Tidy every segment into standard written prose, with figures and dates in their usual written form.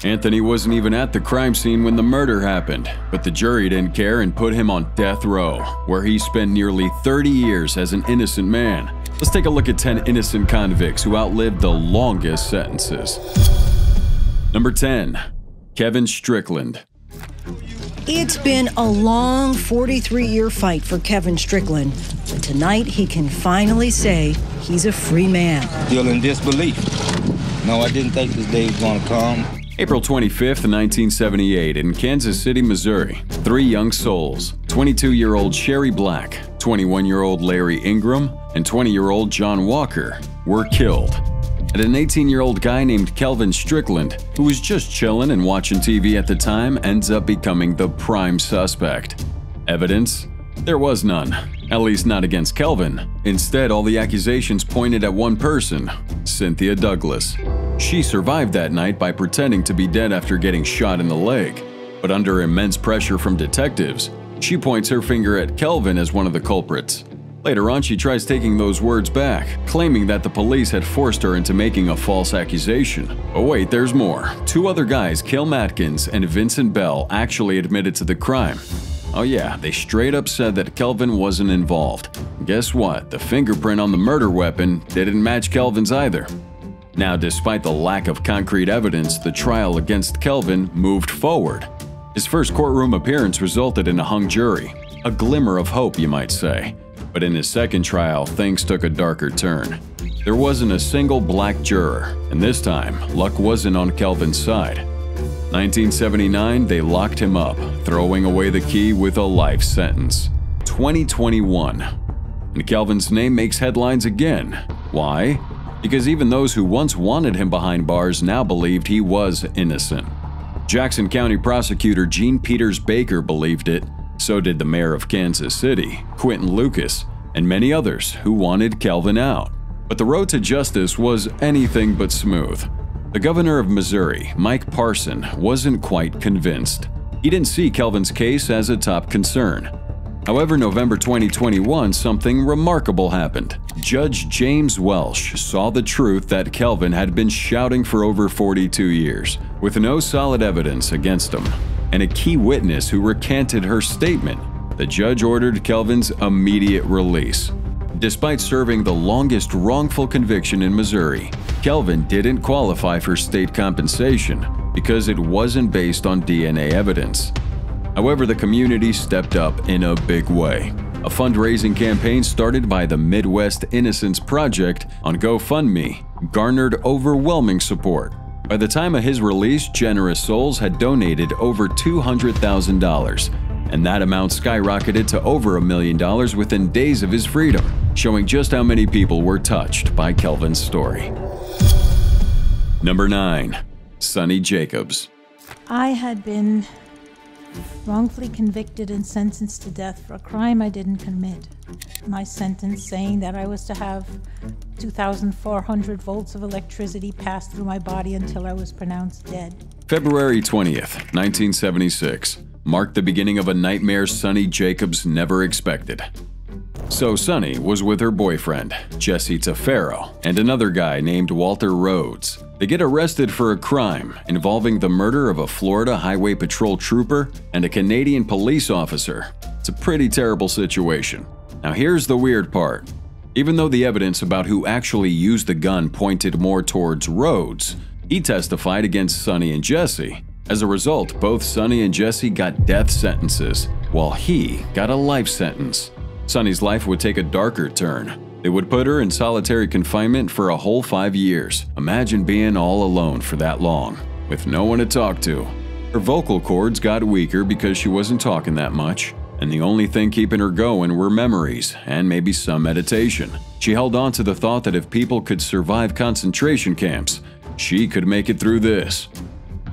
Anthony wasn't even at the crime scene when the murder happened, but the jury didn't care and put him on death row, where he spent nearly 30 years as an innocent man. Let's take a look at 10 innocent convicts who outlived the longest sentences. Number 10. Kevin Strickland. It's been a long 43-year fight for Kevin Strickland, but tonight he can finally say he's a free man. Still in disbelief. No, I didn't think this day was going to come. April 25, 1978, in Kansas City, Missouri, three young souls, 22-year-old Sherry Black, 21-year-old Larry Ingram, and 20-year-old John Walker, were killed. And an 18-year-old guy named Kelvin Strickland, who was just chilling and watching TV at the time, ends up becoming the prime suspect. Evidence? There was none, at least not against Kelvin. Instead, all the accusations pointed at one person, Cynthia Douglas. She survived that night by pretending to be dead after getting shot in the leg. But under immense pressure from detectives, she points her finger at Kelvin as one of the culprits. Later on, she tries taking those words back, claiming that the police had forced her into making a false accusation. But wait, there's more. Two other guys, Kil Matkins and Vincent Bell, actually admitted to the crime. Oh yeah, they straight up said that Kelvin wasn't involved. Guess what? The fingerprint on the murder weapon didn't match Kelvin's either. Now, despite the lack of concrete evidence, the trial against Kelvin moved forward. His first courtroom appearance resulted in a hung jury. A glimmer of hope, you might say. But in his second trial, things took a darker turn. There wasn't a single black juror, and this time, luck wasn't on Kelvin's side. 1979, they locked him up, throwing away the key with a life sentence. 2021, and Kelvin's name makes headlines again. Why? Because even those who once wanted him behind bars now believed he was innocent. Jackson County prosecutor Gene Peters Baker believed it. So did the mayor of Kansas City, Quentin Lucas, and many others who wanted Kelvin out. But the road to justice was anything but smooth. The governor of Missouri, Mike Parson, wasn't quite convinced. He didn't see Kelvin's case as a top concern. However, November 2021, something remarkable happened. Judge James Welsh saw the truth that Kelvin had been shouting for over 42 years, with no solid evidence against him, and a key witness who recanted her statement. The judge ordered Kelvin's immediate release. Despite serving the longest wrongful conviction in Missouri, Kelvin didn't qualify for state compensation because it wasn't based on DNA evidence. However, the community stepped up in a big way. A fundraising campaign started by the Midwest Innocence Project on GoFundMe garnered overwhelming support. By the time of his release, generous souls had donated over $200,000, and that amount skyrocketed to over $1 million within days of his freedom, showing just how many people were touched by Kelvin's story. Number 9. Sonny Jacobs. I had been wrongfully convicted and sentenced to death for a crime I didn't commit. My sentence saying that I was to have 2,400 volts of electricity pass through my body until I was pronounced dead. February 20th, 1976, marked the beginning of a nightmare Sonny Jacobs never expected. So Sonny was with her boyfriend, Jesse Tafaro, and another guy named Walter Rhodes. They get arrested for a crime involving the murder of a Florida Highway Patrol trooper and a Canadian police officer. It's a pretty terrible situation. Now here's the weird part. Even though the evidence about who actually used the gun pointed more towards Rhodes, he testified against Sonny and Jesse. As a result, both Sonny and Jesse got death sentences, while he got a life sentence. Sonny's life would take a darker turn. They would put her in solitary confinement for a whole 5 years. Imagine being all alone for that long, with no one to talk to. Her vocal cords got weaker because she wasn't talking that much, and the only thing keeping her going were memories and maybe some meditation. She held on to the thought that if people could survive concentration camps, she could make it through this.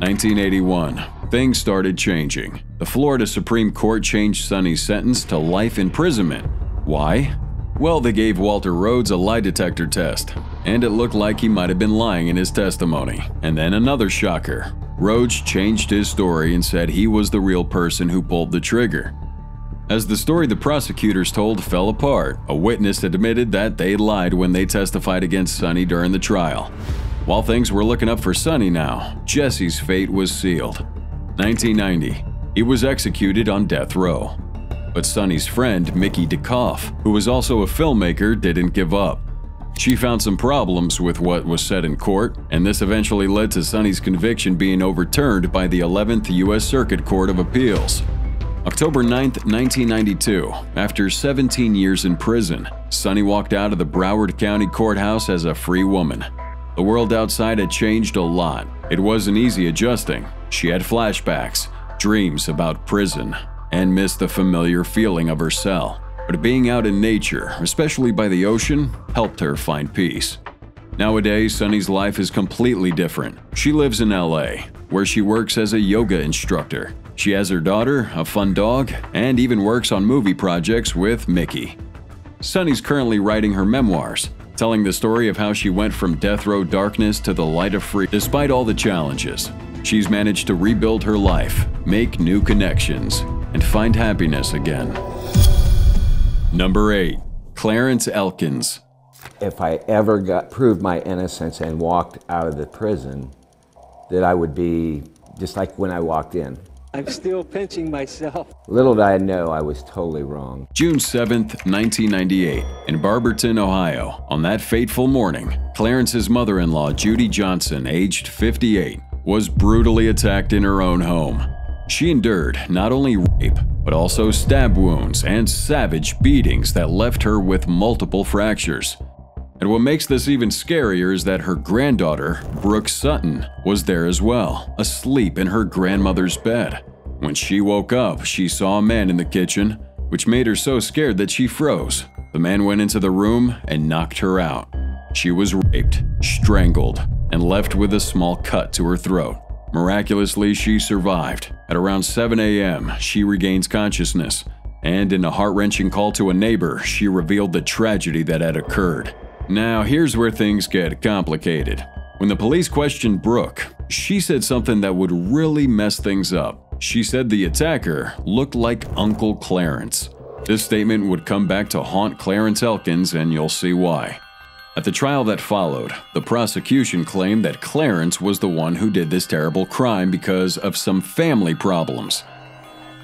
1981. Things started changing. The Florida Supreme Court changed Sonny's sentence to life imprisonment. Why? Well, they gave Walter Rhodes a lie detector test, and it looked like he might have been lying in his testimony. And then another shocker. Rhodes changed his story and said he was the real person who pulled the trigger. As the story the prosecutors told fell apart, a witness admitted that they lied when they testified against Sonny during the trial. While things were looking up for Sonny now, Jesse's fate was sealed. 1990, he was executed on death row. But Sonny's friend, Mickey DeKoff, who was also a filmmaker, didn't give up. She found some problems with what was said in court, and this eventually led to Sonny's conviction being overturned by the 11th U.S. Circuit Court of Appeals. October 9, 1992, after 17 years in prison, Sonny walked out of the Broward County Courthouse as a free woman. The world outside had changed a lot. It wasn't easy adjusting. She had flashbacks, dreams about prison, and missed the familiar feeling of her cell. But being out in nature, especially by the ocean, helped her find peace. Nowadays, Sonny's life is completely different. She lives in LA, where she works as a yoga instructor. She has her daughter, a fun dog, and even works on movie projects with Mickey. Sonny's currently writing her memoirs, telling the story of how she went from death row darkness to the light of freedom. Despite all the challenges, she's managed to rebuild her life, make new connections, and find happiness again. Number 8. Clarence Elkins. If I ever proved my innocence and walked out of the prison, that I would be just like when I walked in. I'm still pinching myself. Little did I know I was totally wrong. June 7, 1998, in Barberton, Ohio. On that fateful morning, Clarence's mother-in-law, Judy Johnson, aged 58, was brutally attacked in her own home. She endured not only rape, but also stab wounds and savage beatings that left her with multiple fractures. And what makes this even scarier is that her granddaughter, Brooke Sutton, was there as well, asleep in her grandmother's bed. When she woke up, she saw a man in the kitchen, which made her so scared that she froze. The man went into the room and knocked her out. She was raped, strangled, and left with a small cut to her throat. Miraculously, she survived. At around 7 a.m., she regains consciousness, and in a heart-wrenching call to a neighbor, she revealed the tragedy that had occurred. Now, here's where things get complicated. When the police questioned Brooke, she said something that would really mess things up. She said the attacker looked like Uncle Clarence. This statement would come back to haunt Clarence Elkins, and you'll see why. At the trial that followed, the prosecution claimed that Clarence was the one who did this terrible crime because of some family problems.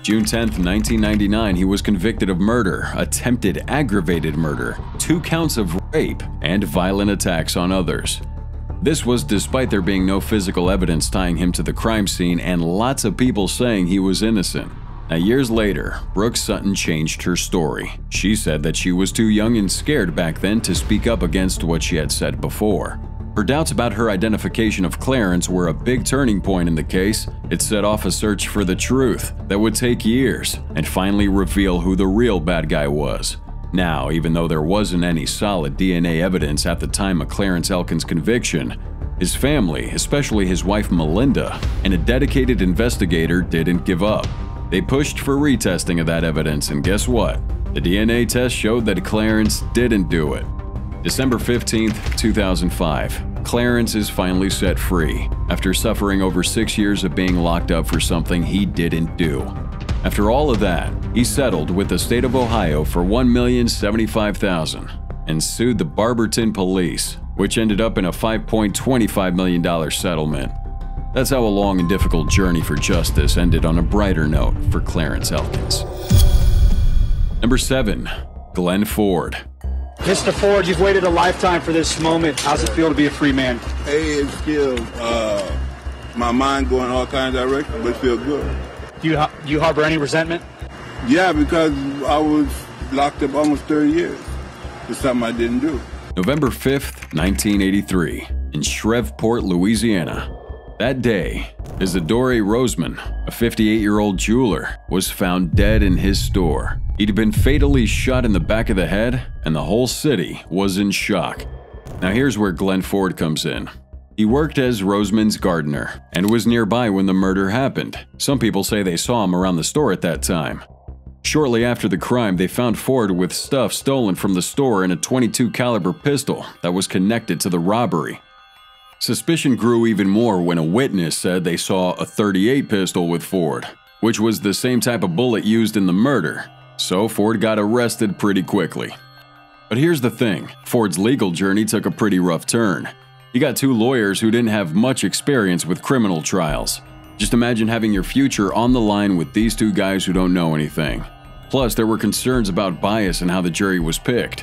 June 10, 1999, he was convicted of murder, attempted aggravated murder, 2 counts of rape, and violent attacks on others. This was despite there being no physical evidence tying him to the crime scene and lots of people saying he was innocent. Now, years later, Brooke Sutton changed her story. She said that she was too young and scared back then to speak up against what she had said before. Her doubts about her identification of Clarence were a big turning point in the case. It set off a search for the truth that would take years and finally reveal who the real bad guy was. Now, even though there wasn't any solid DNA evidence at the time of Clarence Elkins' conviction, his family, especially his wife Melinda, and a dedicated investigator didn't give up. They pushed for retesting of that evidence, and guess what? The DNA test showed that Clarence didn't do it. December 15, 2005, Clarence is finally set free after suffering over 6 years of being locked up for something he didn't do. After all of that, he settled with the state of Ohio for $1,075,000 and sued the Barberton police, which ended up in a $5.25 million settlement. That's how a long and difficult journey for justice ended on a brighter note for Clarence Elkins. Number 7. Glenn Ford. Mr. Ford, you've waited a lifetime for this moment. How's it feel to be a free man? Hey, it's still my mind going all kinds of directions, but it feels good. Do you harbor any resentment? Yeah, because I was locked up almost 30 years for something I didn't do. November 5th, 1983, in Shreveport, Louisiana. That day, Isidore Roseman, a 58-year-old jeweler, was found dead in his store. He'd been fatally shot in the back of the head, and the whole city was in shock. Now here's where Glenn Ford comes in. He worked as Roseman's gardener and was nearby when the murder happened. Some people say they saw him around the store at that time. Shortly after the crime, they found Ford with stuff stolen from the store and a .22 caliber pistol that was connected to the robbery. Suspicion grew even more when a witness said they saw a .38 pistol with Ford, which was the same type of bullet used in the murder, so Ford got arrested pretty quickly. But here's the thing, Ford's legal journey took a pretty rough turn. He He got two lawyers who didn't have much experience with criminal trials. Just imagine having your future on the line with these two guys who don't know anything. Plus, there were concerns about bias and how the jury was picked.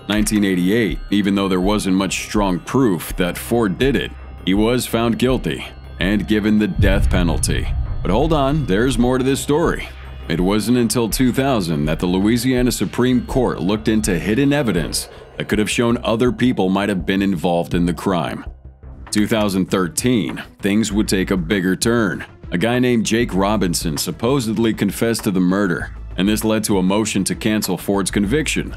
1988, even though there wasn't much strong proof that Ford did it, he was found guilty and given the death penalty. But hold on, there's more to this story. It wasn't until 2000 that the Louisiana Supreme Court looked into hidden evidence that could have shown other people might have been involved in the crime. 2013, things would take a bigger turn. A guy named Jake Robinson supposedly confessed to the murder, and this led to a motion to cancel Ford's conviction.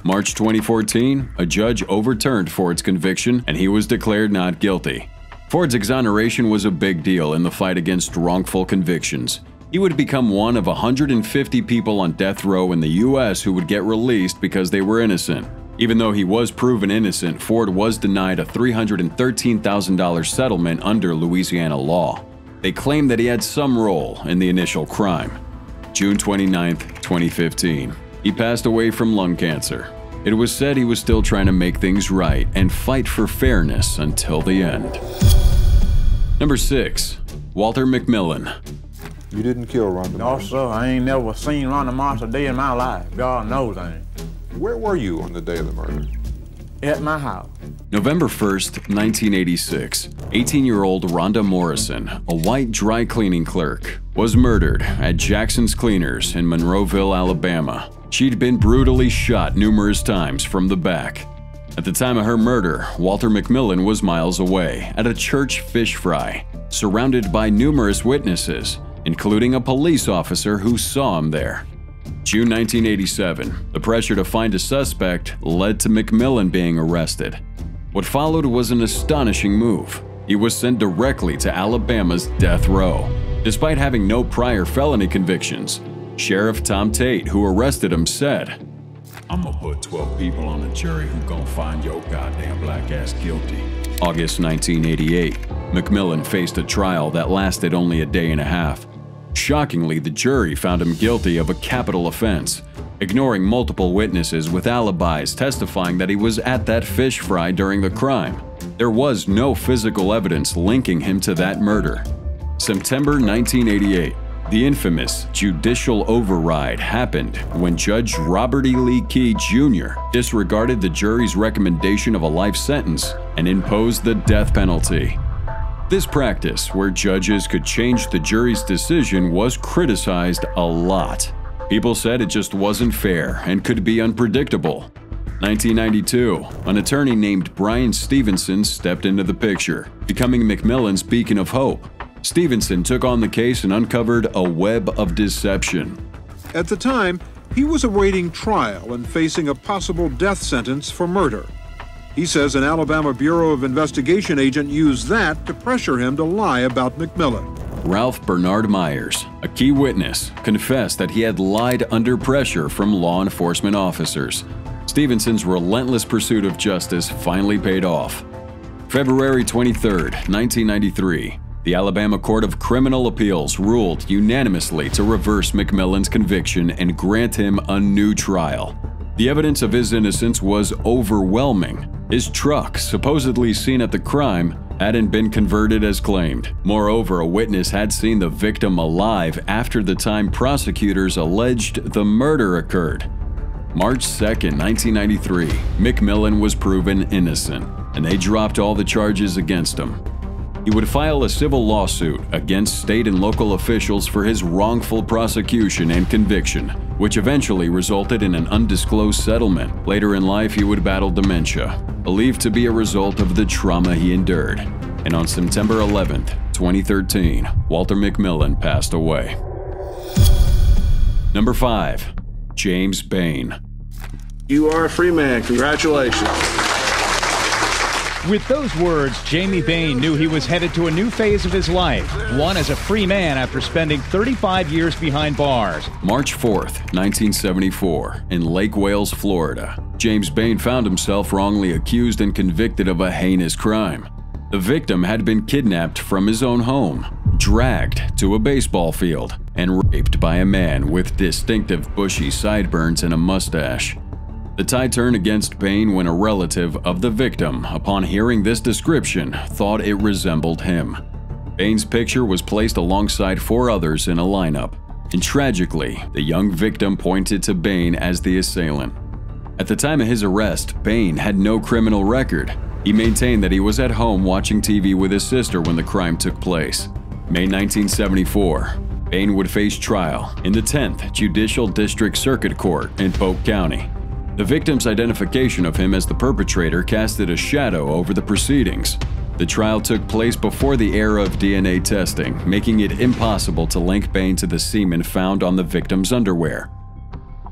March 2014, a judge overturned Ford's conviction and he was declared not guilty. Ford's exoneration was a big deal in the fight against wrongful convictions. He would become one of 150 people on death row in the US who would get released because they were innocent. Even though he was proven innocent, Ford was denied a $313,000 settlement under Louisiana law. They claimed that he had some role in the initial crime. June 29, 2015. He passed away from lung cancer. It was said he was still trying to make things right and fight for fairness until the end. Number 6. Walter McMillan. You didn't kill Rhonda No, Marsh? sir. I ain't never seen Rhonda Marsh a day in my life. God knows I ain't. Where were you on the day of the murder? At my house. November 1st, 1986, 18-year-old Rhonda Morrison, a white dry cleaning clerk, was murdered at Jackson's Cleaners in Monroeville, Alabama. She'd been brutally shot numerous times from the back. At the time of her murder, Walter McMillan was miles away at a church fish fry, surrounded by numerous witnesses, including a police officer who saw him there. June 1987, the pressure to find a suspect led to McMillan being arrested. What followed was an astonishing move. He was sent directly to Alabama's death row. Despite having no prior felony convictions, Sheriff Tom Tate, who arrested him, said, "I'm gonna put 12 people on the jury who gonna find your goddamn black ass guilty." August 1988, McMillan faced a trial that lasted only a day and a half. Shockingly, the jury found him guilty of a capital offense, ignoring multiple witnesses with alibis testifying that he was at that fish fry during the crime. There was no physical evidence linking him to that murder. September 1988, the infamous judicial override happened when Judge Robert E. Lee Key Jr. disregarded the jury's recommendation of a life sentence and imposed the death penalty. This practice, where judges could change the jury's decision, was criticized a lot. People said it just wasn't fair and could be unpredictable. 1992, an attorney named Brian Stevenson stepped into the picture, becoming McMillan's beacon of hope. Stevenson took on the case and uncovered a web of deception. At the time, he was awaiting trial and facing a possible death sentence for murder. He says an Alabama Bureau of Investigation agent used that to pressure him to lie about McMillan. Ralph Bernard Myers, a key witness, confessed that he had lied under pressure from law enforcement officers. Stevenson's relentless pursuit of justice finally paid off. February 23, 1993, the Alabama Court of Criminal Appeals ruled unanimously to reverse McMillan's conviction and grant him a new trial. The evidence of his innocence was overwhelming. His truck, supposedly seen at the crime, hadn't been converted as claimed. Moreover, a witness had seen the victim alive after the time prosecutors alleged the murder occurred. March 2, 1993, McMillan was proven innocent, and they dropped all the charges against him. He would file a civil lawsuit against state and local officials for his wrongful prosecution and conviction, which eventually resulted in an undisclosed settlement. Later in life, he would battle dementia, believed to be a result of the trauma he endured. And on September 11, 2013, Walter McMillan passed away. Number 5. James Bane. You are a free man. Congratulations. With those words, Jamie Bane knew he was headed to a new phase of his life, one as a free man after spending 35 years behind bars. March 4th, 1974, in Lake Wales, Florida, James Bane found himself wrongly accused and convicted of a heinous crime. The victim had been kidnapped from his own home, dragged to a baseball field, and raped by a man with distinctive bushy sideburns and a mustache. The tide turned against Bane when a relative of the victim, upon hearing this description, thought it resembled him. Bane's picture was placed alongside 4 others in a lineup, and tragically, the young victim pointed to Bane as the assailant. At the time of his arrest, Bane had no criminal record. He maintained that he was at home watching TV with his sister when the crime took place. May 1974, Bane would face trial in the 10th Judicial District Circuit Court in Polk County. The victim's identification of him as the perpetrator casted a shadow over the proceedings. The trial took place before the era of DNA testing, making it impossible to link Bane to the semen found on the victim's underwear.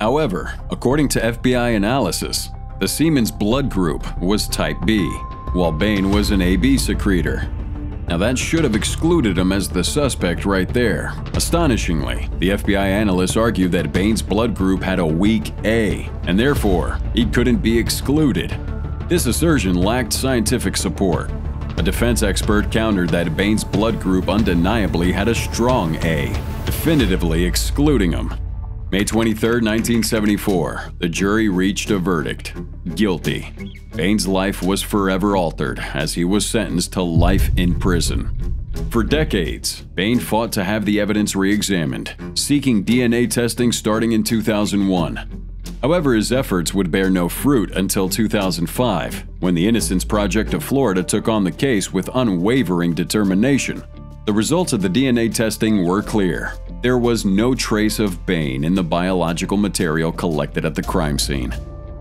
However, according to FBI analysis, the semen's blood group was type B, while Bane was an AB secretor. Now that should have excluded him as the suspect right there. Astonishingly, the FBI analysts argue that Bane's blood group had a weak A, and therefore, he couldn't be excluded. This assertion lacked scientific support. A defense expert countered that Bane's blood group undeniably had a strong A, definitively excluding him. May 23, 1974, the jury reached a verdict: guilty. Bane's life was forever altered as he was sentenced to life in prison. For decades, Bane fought to have the evidence re-examined, seeking DNA testing starting in 2001. However, his efforts would bear no fruit until 2005, when the Innocence Project of Florida took on the case with unwavering determination. The results of the DNA testing were clear. There was no trace of Bane in the biological material collected at the crime scene.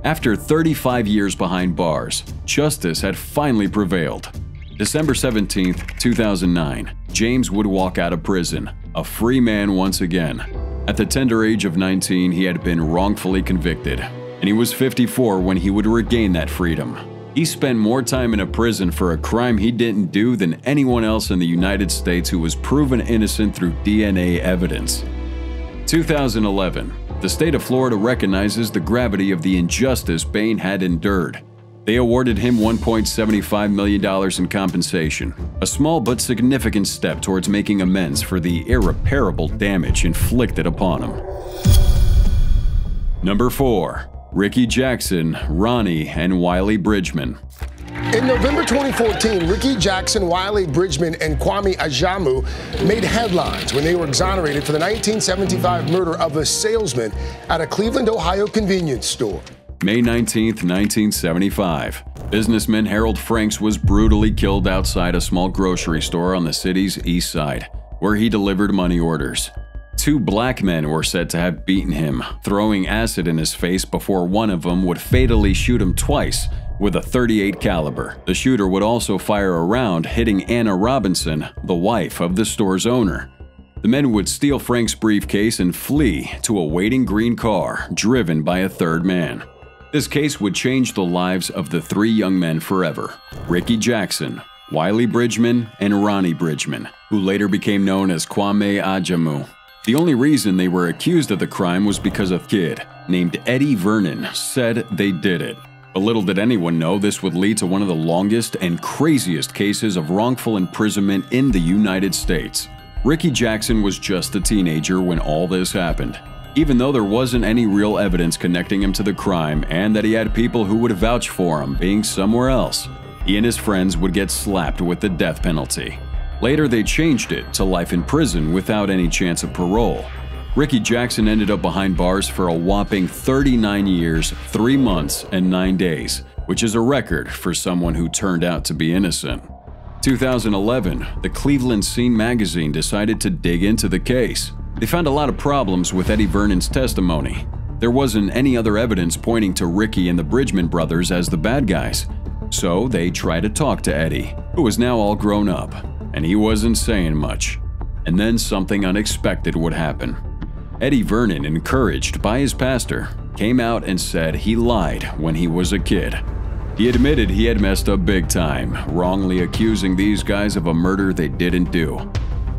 After 35 years behind bars, justice had finally prevailed. December 17, 2009, James would walk out of prison, a free man once again. At the tender age of 19, he had been wrongfully convicted, and he was 54 when he would regain that freedom. He spent more time in a prison for a crime he didn't do than anyone else in the United States who was proven innocent through DNA evidence. 2011, the state of Florida recognizes the gravity of the injustice Bane had endured. They awarded him $1.75 million in compensation, a small but significant step towards making amends for the irreparable damage inflicted upon him. Number 4. Ricky Jackson, Ronnie, and Wiley Bridgman. In November 2014, Ricky Jackson, Wiley Bridgman, and Kwame Ajamu made headlines when they were exonerated for the 1975 murder of a salesman at a Cleveland, Ohio convenience store. May 19, 1975. Businessman Harold Franks was brutally killed outside a small grocery store on the city's east side, where he delivered money orders. 2 black men were said to have beaten him, throwing acid in his face before one of them would fatally shoot him twice with a .38 caliber. The shooter would also fire a round, hitting Anna Robinson, the wife of the store's owner. The men would steal Frank's briefcase and flee to a waiting green car driven by a third man. This case would change the lives of the 3 young men forever: Ricky Jackson, Wiley Bridgman, and Ronnie Bridgman, who later became known as Kwame Ajamu. The only reason they were accused of the crime was because a kid named Eddie Vernon said they did it. But little did anyone know this would lead to one of the longest and craziest cases of wrongful imprisonment in the United States. Ricky Jackson was just a teenager when all this happened. Even though there wasn't any real evidence connecting him to the crime and that he had people who would vouch for him being somewhere else, he and his friends would get slapped with the death penalty. Later, they changed it to life in prison without any chance of parole. Ricky Jackson ended up behind bars for a whopping 39 years, 3 months, and 9 days, which is a record for someone who turned out to be innocent. 2011, the Cleveland Scene magazine decided to dig into the case. They found a lot of problems with Eddie Vernon's testimony. There wasn't any other evidence pointing to Ricky and the Bridgman brothers as the bad guys. So they tried to talk to Eddie, who was now all grown up, and he wasn't saying much. And then something unexpected would happen. Eddie Vernon, encouraged by his pastor, came out and said he lied when he was a kid. He admitted he had messed up big time, wrongly accusing these guys of a murder they didn't do.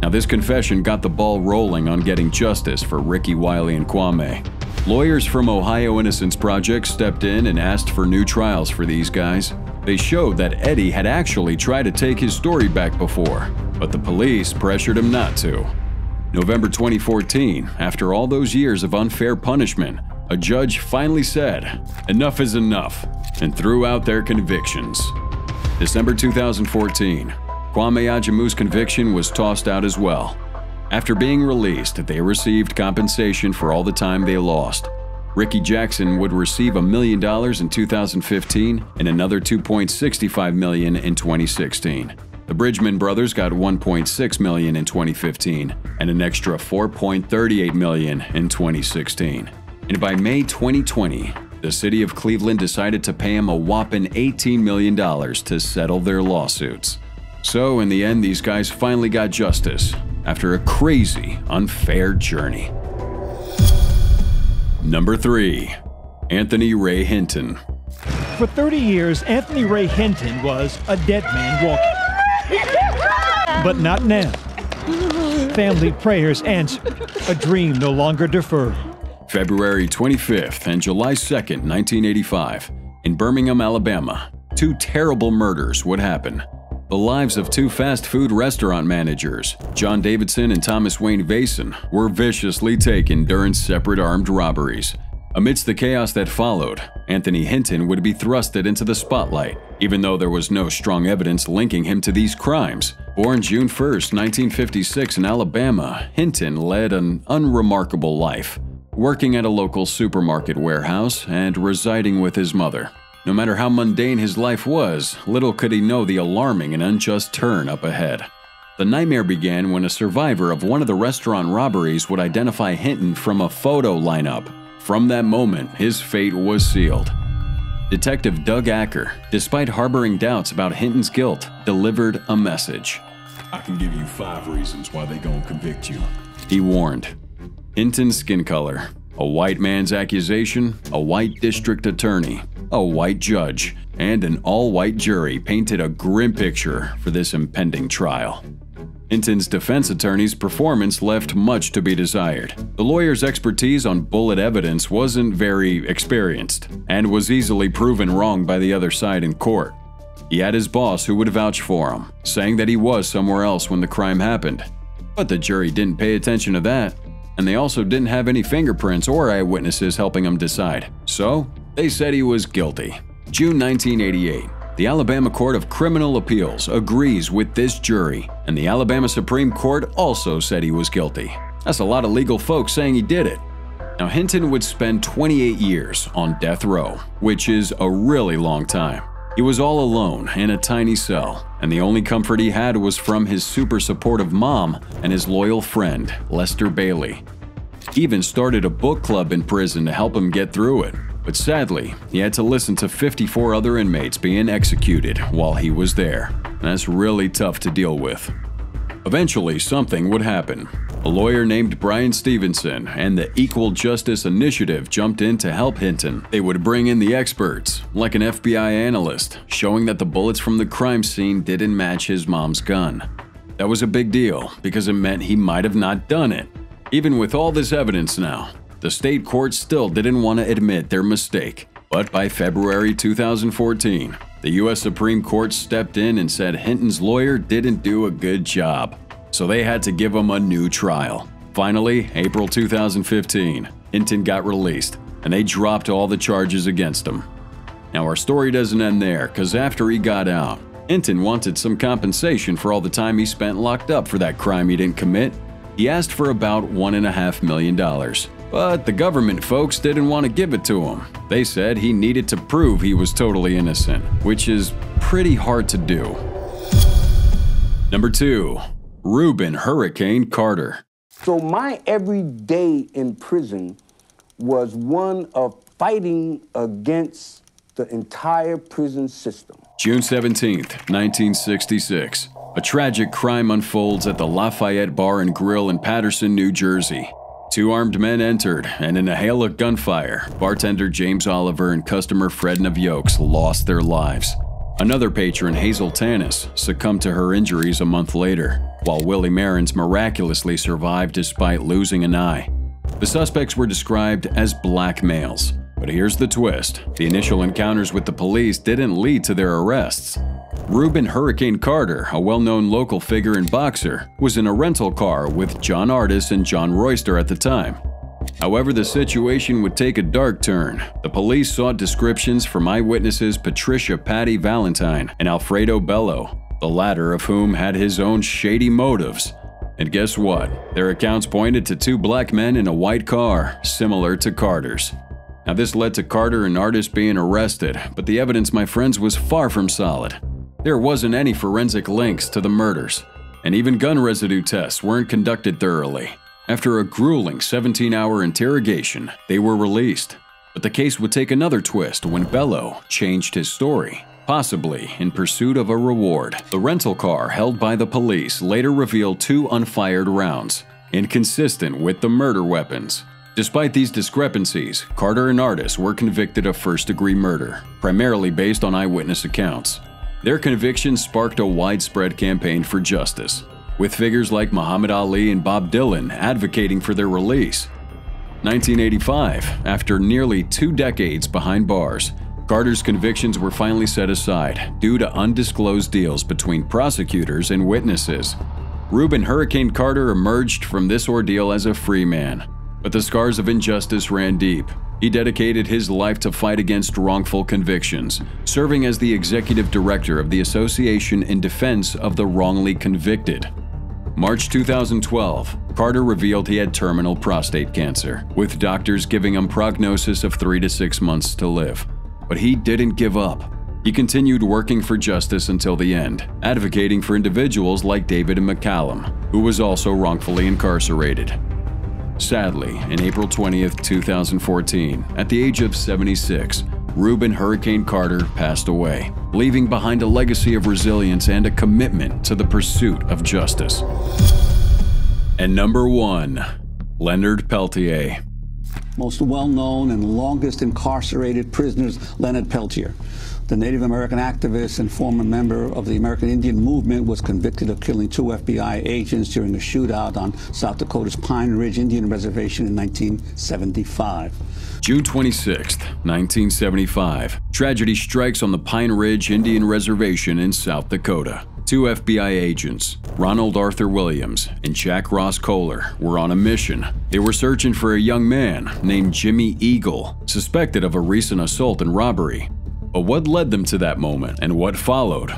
Now, this confession got the ball rolling on getting justice for Ricky, Wiley, and Kwame. Lawyers from Ohio Innocence Project stepped in and asked for new trials for these guys. They showed that Eddie had actually tried to take his story back before, but the police pressured him not to. November 2014, after all those years of unfair punishment, a judge finally said, "Enough is enough," and threw out their convictions. December 2014, Kwame Ajamu's conviction was tossed out as well. After being released, they received compensation for all the time they lost. Ricky Jackson would receive $1 million in 2015 and another $2.65 million in 2016. The Bridgman brothers got $1.6 million in 2015 and an extra $4.38 million in 2016. And by May 2020, the city of Cleveland decided to pay him a whopping $18 million to settle their lawsuits. So in the end, these guys finally got justice after a crazy, unfair journey. Number 3. Anthony Ray Hinton. For 30 years, Anthony Ray Hinton was a dead man walking. But not now. Family prayers answered, a dream no longer deferred. February 25th and July 2nd, 1985, in Birmingham, Alabama, 2 terrible murders would happen. The lives of 2 fast food restaurant managers, John Davidson and Thomas Wayne Vason, were viciously taken during separate armed robberies. Amidst the chaos that followed, Anthony Hinton would be thrusted into the spotlight, even though there was no strong evidence linking him to these crimes. Born June 1, 1956 in Alabama, Hinton led an unremarkable life, working at a local supermarket warehouse and residing with his mother. No matter how mundane his life was, little could he know the alarming and unjust turn up ahead. The nightmare began when a survivor of one of the restaurant robberies would identify Hinton from a photo lineup. From that moment, his fate was sealed. Detective Doug Acker, despite harboring doubts about Hinton's guilt, delivered a message. "I can give you 5 reasons why they gonna convict you," he warned. Hinton's skin color, a white man's accusation, a white district attorney, a white judge, and an all-white jury painted a grim picture for this impending trial. Hinton's defense attorney's performance left much to be desired. The lawyer's expertise on bullet evidence wasn't very experienced, and was easily proven wrong by the other side in court. He had his boss who would vouch for him, saying that he was somewhere else when the crime happened. But the jury didn't pay attention to that, and they also didn't have any fingerprints or eyewitnesses helping him decide. So, they said he was guilty. June 1988. The Alabama Court of Criminal Appeals agrees with this jury, and the Alabama Supreme Court also said he was guilty. That's a lot of legal folks saying he did it. Now, Hinton would spend 28 years on death row, which is a really long time. He was all alone in a tiny cell, and the only comfort he had was from his super supportive mom and his loyal friend, Lester Bailey. He even started a book club in prison to help him get through it. But sadly, he had to listen to 54 other inmates being executed while he was there. And that's really tough to deal with. Eventually, something would happen. A lawyer named Brian Stevenson and the Equal Justice Initiative jumped in to help Hinton. They would bring in the experts, like an FBI analyst, showing that the bullets from the crime scene didn't match his mom's gun. That was a big deal because it meant he might have not done it. Even with all this evidence now, the state court still didn't want to admit their mistake. But by February 2014, the U.S. Supreme Court stepped in and said Hinton's lawyer didn't do a good job, so they had to give him a new trial. Finally, April 2015, Hinton got released, and they dropped all the charges against him. Now, our story doesn't end there, because after he got out, Hinton wanted some compensation for all the time he spent locked up for that crime he didn't commit. He asked for about $1.5 million. But the government folks didn't want to give it to him. They said he needed to prove he was totally innocent, which is pretty hard to do. Number 2. Ruben Hurricane Carter. So my every day in prison was one of fighting against the entire prison system. June 17th, 1966. A tragic crime unfolds at the Lafayette Bar and Grill in Paterson, New Jersey. 2 armed men entered, and in a hail of gunfire, bartender James Oliver and customer Fred Naviokes lost their lives. Another patron, Hazel Tanis, succumbed to her injuries a month later, while Willie Marins miraculously survived despite losing an eye. The suspects were described as black males. But here's the twist. The initial encounters with the police didn't lead to their arrests. Ruben Hurricane Carter, a well-known local figure and boxer, was in a rental car with John Artis and John Royster at the time. However, the situation would take a dark turn. The police sought descriptions from eyewitnesses Patricia Patty Valentine and Alfredo Bello, the latter of whom had his own shady motives. And guess what? Their accounts pointed to 2 black men in a white car, similar to Carter's. Now, this led to Carter and Artis being arrested, but the evidence, my friends, was far from solid. There wasn't any forensic links to the murders, and even gun residue tests weren't conducted thoroughly. After a grueling 17-hour interrogation, they were released. But the case would take another twist when Bello changed his story, possibly in pursuit of a reward. The rental car held by the police later revealed 2 unfired rounds, inconsistent with the murder weapons. Despite these discrepancies, Carter and Artis were convicted of first-degree murder, primarily based on eyewitness accounts. Their conviction sparked a widespread campaign for justice, with figures like Muhammad Ali and Bob Dylan advocating for their release. 1985, after nearly 2 decades behind bars, Carter's convictions were finally set aside due to undisclosed deals between prosecutors and witnesses. Ruben "Hurricane" Carter emerged from this ordeal as a free man, but the scars of injustice ran deep. He dedicated his life to fight against wrongful convictions, serving as the executive director of the Association in Defense of the Wrongly Convicted. March 2012, Carter revealed he had terminal prostate cancer, with doctors giving him prognosis of 3 to 6 months to live. But he didn't give up. He continued working for justice until the end, advocating for individuals like David McCallum, who was also wrongfully incarcerated. Sadly, in April 20th, 2014, at the age of 76, Ruben "Hurricane" Carter passed away, leaving behind a legacy of resilience and a commitment to the pursuit of justice. And number 1, Leonard Peltier. Most well-known and longest incarcerated prisoners, Leonard Peltier. The Native American activist and former member of the American Indian movement was convicted of killing 2 FBI agents during a shootout on South Dakota's Pine Ridge Indian Reservation in 1975. June 26, 1975, tragedy strikes on the Pine Ridge Indian Reservation in South Dakota. 2 FBI agents, Ronald Arthur Williams and Jack Ross Kohler, were on a mission. They were searching for a young man named Jimmy Eagle, suspected of a recent assault and robbery. But what led them to that moment and what followed?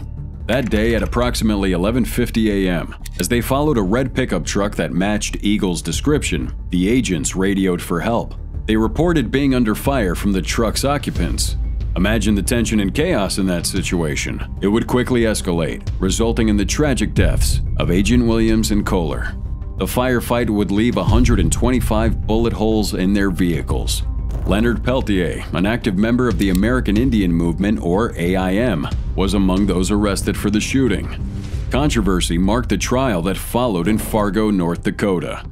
That day at approximately 11:50 a.m., as they followed a red pickup truck that matched Eagle's description, the agents radioed for help. They reported being under fire from the truck's occupants. Imagine the tension and chaos in that situation. It would quickly escalate, resulting in the tragic deaths of Agent Williams and Kohler. The firefight would leave 125 bullet holes in their vehicles. Leonard Peltier, an active member of the American Indian Movement, or AIM, was among those arrested for the shooting. Controversy marked the trial that followed in Fargo, North Dakota.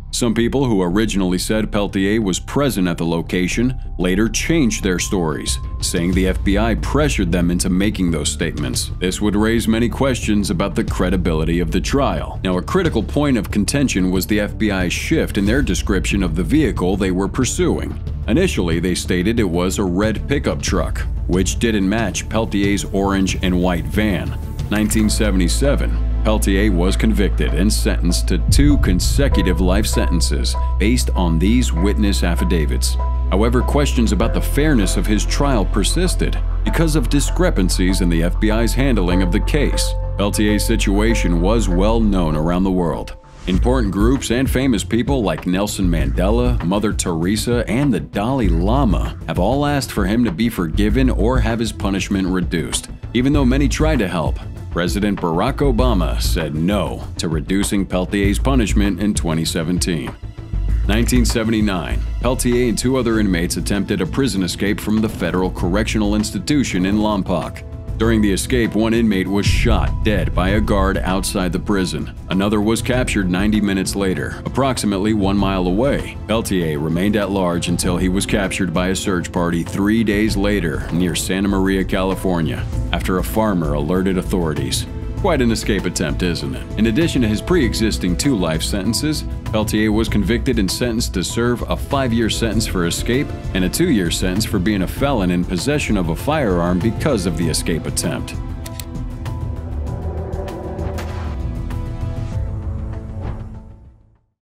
Some people who originally said Peltier was present at the location later changed their stories, saying the FBI pressured them into making those statements. This would raise many questions about the credibility of the trial. Now, a critical point of contention was the FBI's shift in their description of the vehicle they were pursuing. Initially, they stated it was a red pickup truck, which didn't match Peltier's orange and white van. 1977, Peltier was convicted and sentenced to 2 consecutive life sentences based on these witness affidavits. However, questions about the fairness of his trial persisted because of discrepancies in the FBI's handling of the case. Peltier's situation was well known around the world. Important groups and famous people like Nelson Mandela, Mother Teresa, and the Dalai Lama have all asked for him to be forgiven or have his punishment reduced. Even though many tried to help, President Barack Obama said no to reducing Peltier's punishment in 2017. 1979, Peltier and 2 other inmates attempted a prison escape from the Federal Correctional Institution in Lompoc. During the escape, 1 inmate was shot dead by a guard outside the prison. Another was captured 90 minutes later, approximately 1 mile away. Peltier remained at large until he was captured by a search party 3 days later near Santa Maria, California, after a farmer alerted authorities. Quite an escape attempt, isn't it? In addition to his pre-existing 2 life sentences, Peltier was convicted and sentenced to serve a 5-year sentence for escape and a 2-year sentence for being a felon in possession of a firearm because of the escape attempt.